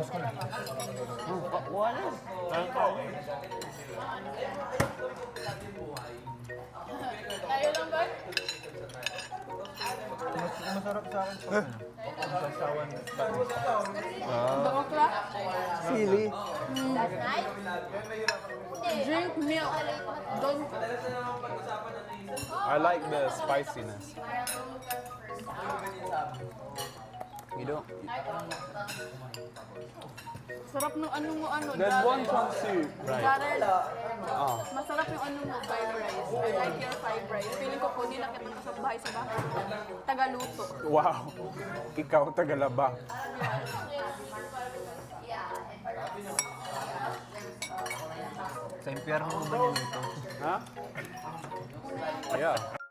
Ubus ko na. Wala. Tayo lang ba? Masarap sa akin pag sasawan. Bakla? Sili. Drink milk. Don't. I like the spiciness. You don't. Sarap ng ano mo ano. There's one from soup. Right. Darrell, Oh. masarap yung ano mo, fried rice. I like your fried rice. Feeling ko po, di lang kita sa bahay sa bahay. Tagaluto. Wow. Ikaw tagalaba. Sa impyerno mo ba niluto? Huh? Yeah.